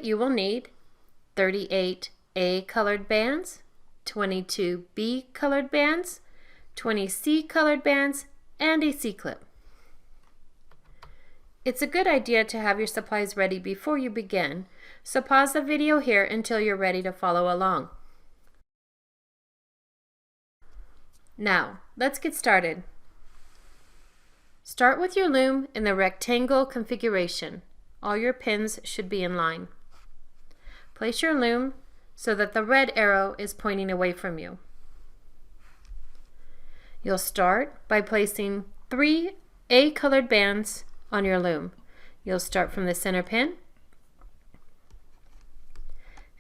You will need 38 A colored bands, 22 B colored bands, 20 C colored bands, and a C-clip. It's a good idea to have your supplies ready before you begin, so pause the video here until you're ready to follow along. Now, let's get started. Start with your loom in the rectangle configuration. All your pins should be in line. Place your loom so that the red arrow is pointing away from you. You'll start by placing 3 A colored bands on your loom. You'll start from the center pin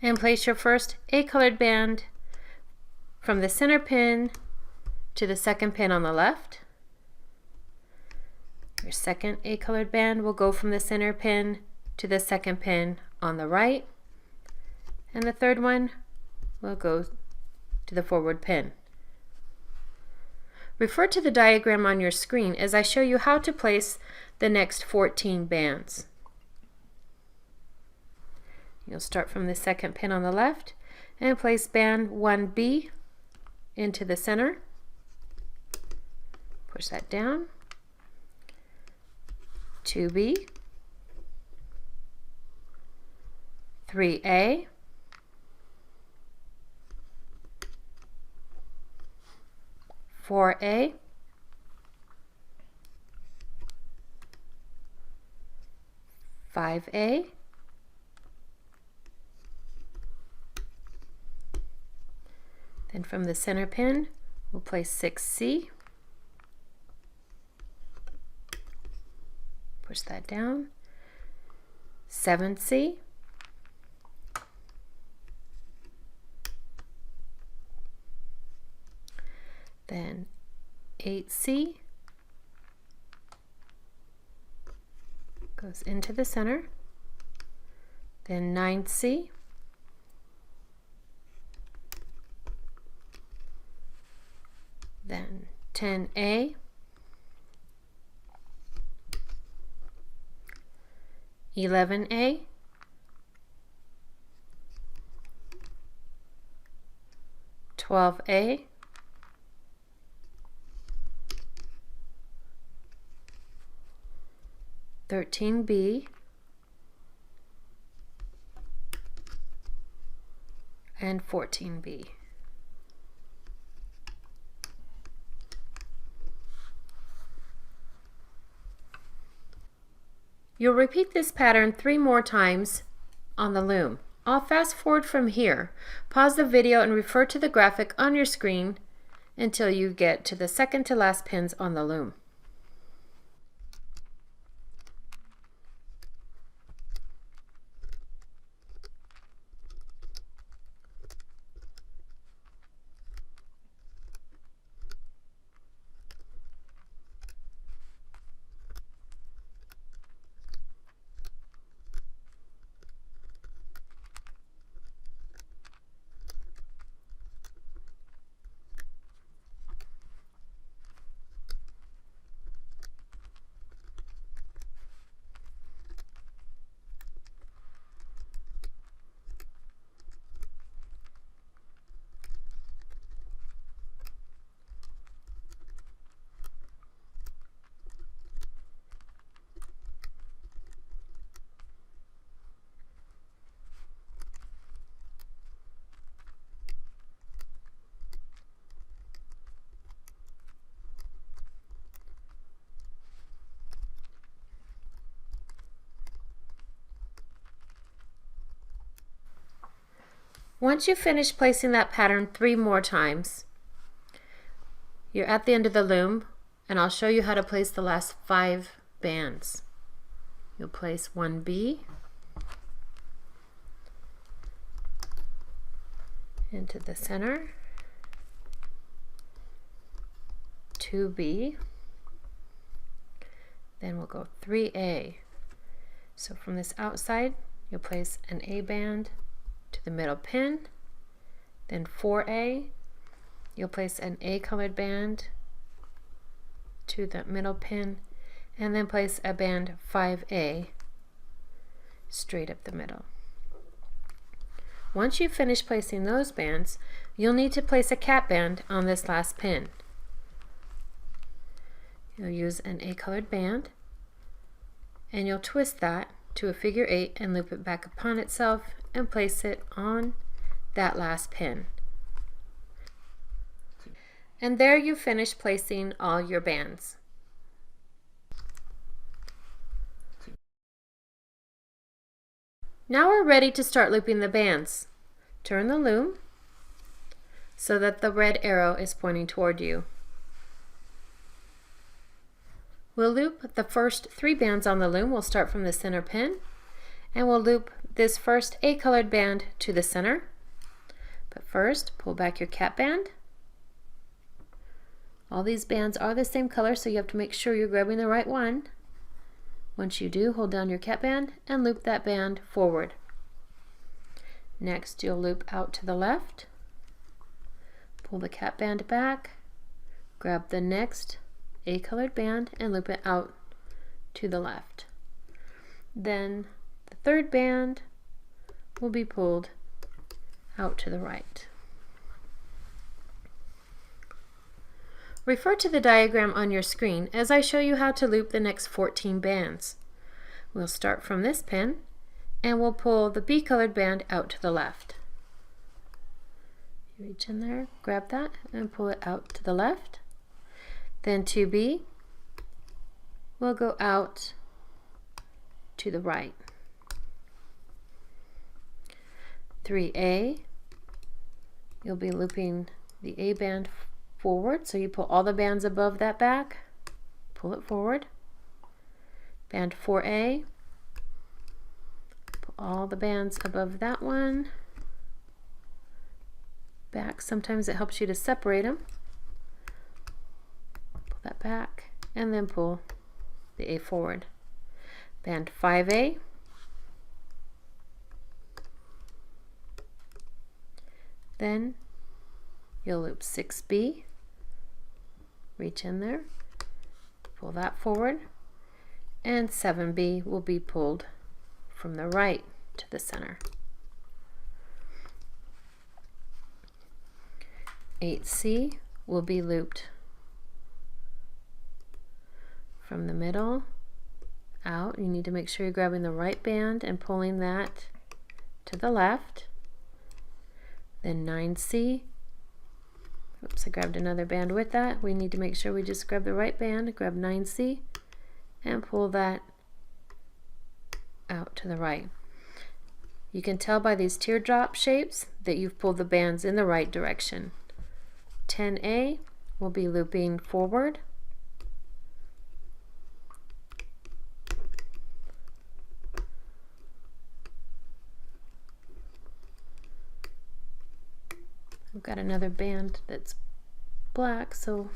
and place your first A colored band from the center pin to the second pin on the left. Your second A colored band will go from the center pin to the second pin on the right, and the third one will go to the forward pin. Refer to the diagram on your screen as I show you how to place the next 14 bands. You'll start from the second pin on the left and place band 1B into the center. Push that down. 2B, 3A, 4A, 5A, 'Then from the center pin, we'll place 6C. Push that down. 7C. Then 8C goes into the center. Then 9C. Then 10A. 11A, 12A, 13B, and 14B. You'll repeat this pattern 3 more times on the loom. I'll fast forward from here. Pause the video and refer to the graphic on your screen until you get to the second to last pins on the loom. Once you've finished placing that pattern 3 more times, you're at the end of the loom, and I'll show you how to place the last 5 bands. You'll place 1B into the center, 2B, then we'll go 3A. So from this outside, you'll place an A band to the middle pin, then 4A, you'll place an A colored band to the middle pin, and then place a band 5A straight up the middle. Once you've finished placing those bands, you'll need to place a cap band on this last pin. You'll use an A-colored band, and you'll twist that to a figure 8 and loop it back upon itself and place it on that last pin. And there you finish placing all your bands. Now we're ready to start looping the bands. Turn the loom so that the red arrow is pointing toward you. We'll loop the first 3 bands on the loom. We'll start from the center pin, and we'll loop this first A-colored band to the center. But first, pull back your cap band. All these bands are the same color, so you have to make sure you're grabbing the right one. Once you do, hold down your cap band and loop that band forward. Next, you'll loop out to the left, pull the cap band back, grab the next A-colored band and loop it out to the left. Then the third band will be pulled out to the right. Refer to the diagram on your screen as I show you how to loop the next 14 bands. We'll start from this pin and we'll pull the B-colored band out to the left. You reach in there, grab that, and pull it out to the left. Then 2B will go out to the right. 3A, you'll be looping the A band forward, so you pull all the bands above that back, pull it forward. Band 4A, pull all the bands above that one back. Sometimes it helps you to separate them. Pull that back and then pull the A forward. Band 5A, then you'll loop 6B, reach in there, pull that forward, and 7B will be pulled from the right to the center. 8C will be looped from the middle out. You need to make sure you're grabbing the right band and pulling that to the left. Then 9C, oops, I grabbed another band with that. We need to make sure we just grab the right band, grab 9C, and pull that out to the right. You can tell by these teardrop shapes that you've pulled the bands in the right direction. 10A will be looping forward. I've got another band that's black, so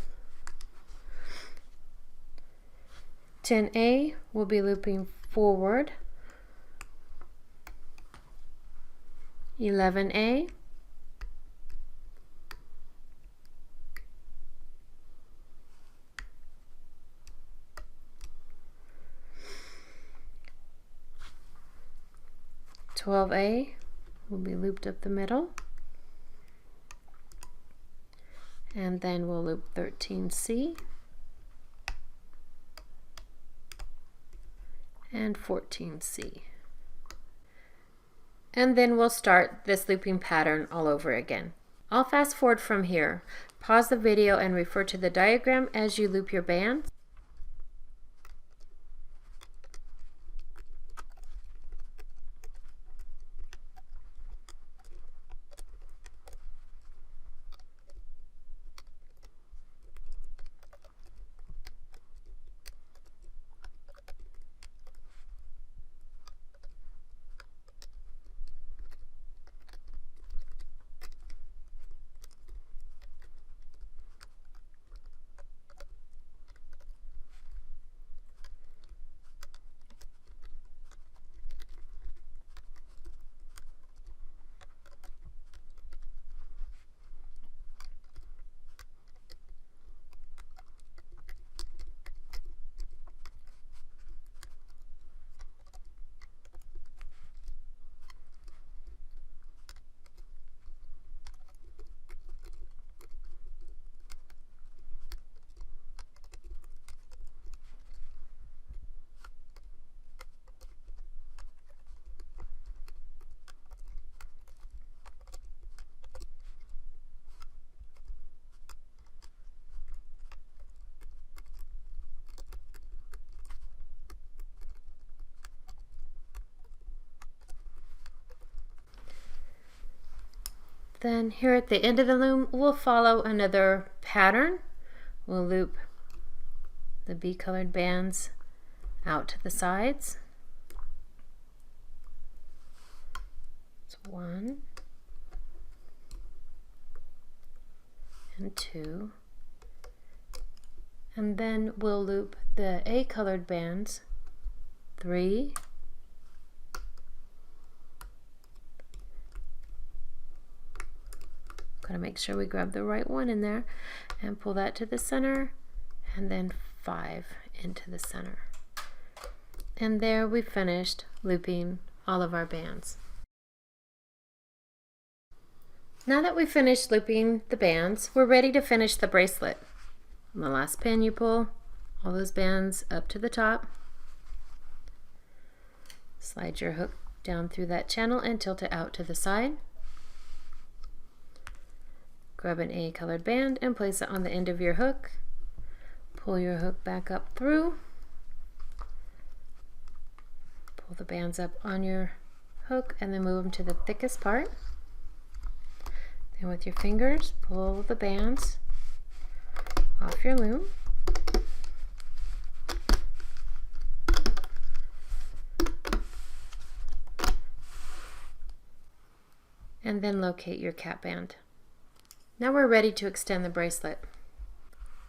10A will be looping forward. 11A, $12A will be looped up the middle, and then we'll loop 13C and 14C. And then we'll start this looping pattern all over again. I'll fast forward from here. Pause the video and refer to the diagram as you loop your bands. Then here at the end of the loom, we'll follow another pattern. We'll loop the bee-colored bands out to the sides. So 1 and 2, and then we'll loop the A-colored bands 3, gotta make sure we grab the right one in there and pull that to the center, and then 5 into the center. And there we finished looping all of our bands. Now that we've finished looping the bands, we're ready to finish the bracelet. On the last pin, you pull all those bands up to the top, slide your hook down through that channel and tilt it out to the side. Grab an A-colored band and place it on the end of your hook. Pull your hook back up through. Pull the bands up on your hook and then move them to the thickest part. Then with your fingers, pull the bands off your loom. And then locate your cap band. Now we're ready to extend the bracelet.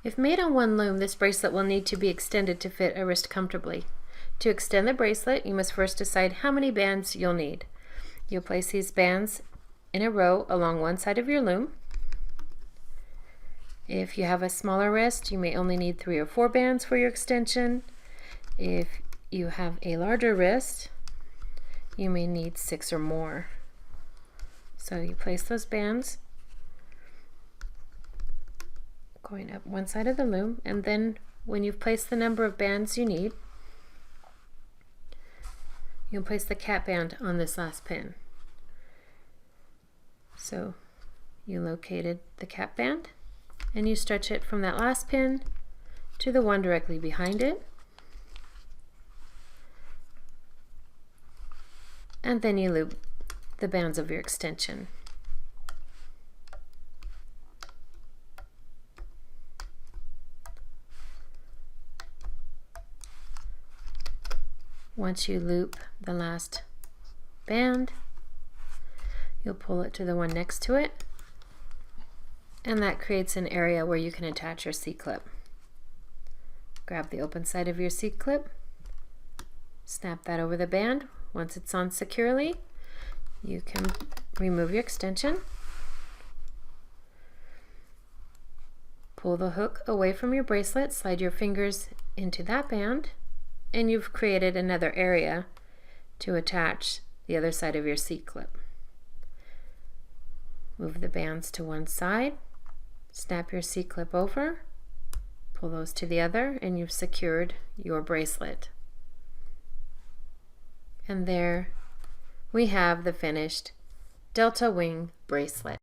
If made on one loom, this bracelet will need to be extended to fit a wrist comfortably. To extend the bracelet, you must first decide how many bands you'll need. You'll place these bands in a row along one side of your loom. If you have a smaller wrist, you may only need 3 or 4 bands for your extension. If you have a larger wrist, you may need 6 or more. So you place those bands going up one side of the loom, and then when you've placed the number of bands you need, you'll place the cap band on this last pin. So you located the cap band and you stretch it from that last pin to the one directly behind it, and then you loop the bands of your extension. Once you loop the last band, you'll pull it to the one next to it, and that creates an area where you can attach your C-clip. Grab the open side of your C-clip, snap that over the band. Once it's on securely, you can remove your extension, pull the hook away from your bracelet, slide your fingers into that band, and you've created another area to attach the other side of your C-clip. Move the bands to one side, snap your C-clip over, pull those to the other, and you've secured your bracelet. And there we have the finished Delta wing bracelet.